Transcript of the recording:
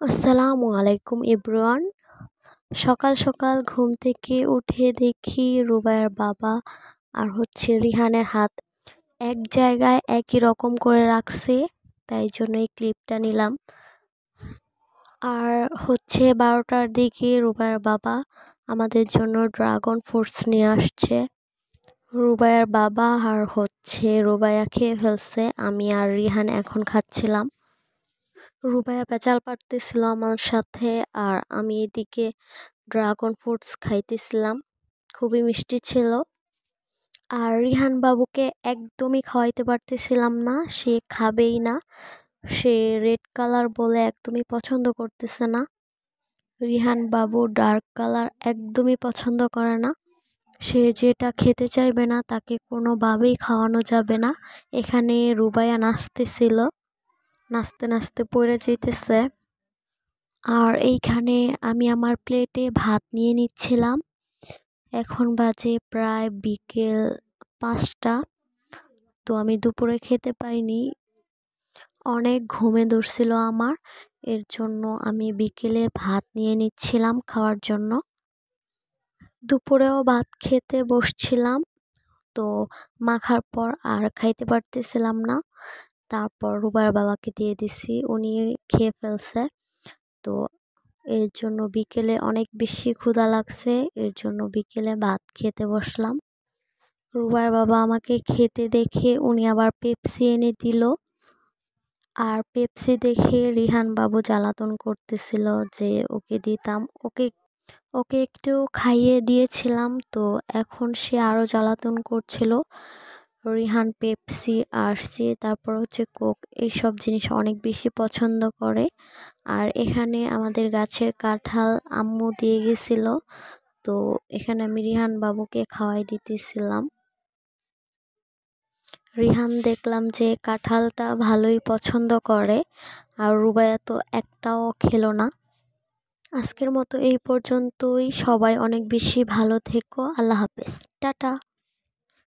আসসালামু আলাইকুম এভরিওয়ান। সকাল সকাল ঘুম থেকে উঠে দেখি রুবাইয়ার বাবা আর রিহানের হাত এক জায়গায় একই রকম করে রাখছে, তাই জন্য এই ক্লিপটা নিলাম। আর 12টার দিকে রুবাইয়ার বাবা আমাদের জন্য ড্রাগন ফ্রুটস নিয়ে আসছে। রুবাইয়ার বাবা আর রুবাইয়া খেয়ে ফেলছে, আমি আর রিহান এখন খাচ্ছিলাম। রুবাইয়া পেঁচাল পাড়তেছিল আমার সাথে, আর আমি এদিকে ড্রাগন ফ্রুটস খাইতেছিলাম। খুবই মিষ্টি ছিল। আর রিহান বাবুকে একদমই খাওয়াইতে পারতেছিলাম না, সে খাবেই না। সে রেড কালার বলে একদমই পছন্দ করতেছে না। রিহান বাবু ডার্ক কালার একদমই পছন্দ করে না। সে যেটা খেতে চাইবে না তাকে কোনোভাবেই খাওয়ানো যাবে না। এখানে রুবাইয়া নাচতেছিল, নাচতে নাচতে পড়ে যেতেছে। আর এইখানে আমি আমার প্লেটে ভাত নিয়ে নিচ্ছিলাম। এখন বাজে প্রায় বিকেল 5টা। তো আমি দুপুরে খেতে পারিনি, অনেক ঘুমে ধরছিল আমার। এর জন্য আমি বিকেলে ভাত নিয়ে নিচ্ছিলাম খাওয়ার জন্য। দুপুরেও ভাত খেতে বসছিলাম, তো মাখার পর আর খাইতে পারতেছিলাম না। তারপর রুবার বাবাকে দিয়ে দিছি, উনি খেয়ে ফেলছে। তো এর জন্য বিকেলে অনেক বেশি ক্ষুধা লাগছে, এর জন্য বিকেলে ভাত খেতে বসলাম। রুবার বাবা আমাকে খেতে দেখে উনি আবার পেপসি এনে দিল। আর পেপসি দেখে রিহান বাবু জ্বালাতন করতেছিল যে ওকে দিতাম। ওকে ওকে একটু খাইয়ে দিয়েছিলাম, তো এখন সে আরও জ্বালাতন করছিল। রিহান পেপসি আরসি তারপর কোক এইসব জিনিস অনেক বেশি পছন্দ করে। আর এখানে আমাদের গাছের কাঁঠাল আম্মু দিয়ে গেছিল, তো এখানে আমি রিহান বাবুকে খাওয়াই দিতেছিলাম। রিহান দেখলাম যে কাঁঠালটা ভালোই পছন্দ করে, আর রুবাইয়া তো একটাও খেলো না। আজকের মতো এই পর্যন্তই। সবাই অনেক বেশি ভালো থেকো। আল্লাহ হাফেজ, টাটা।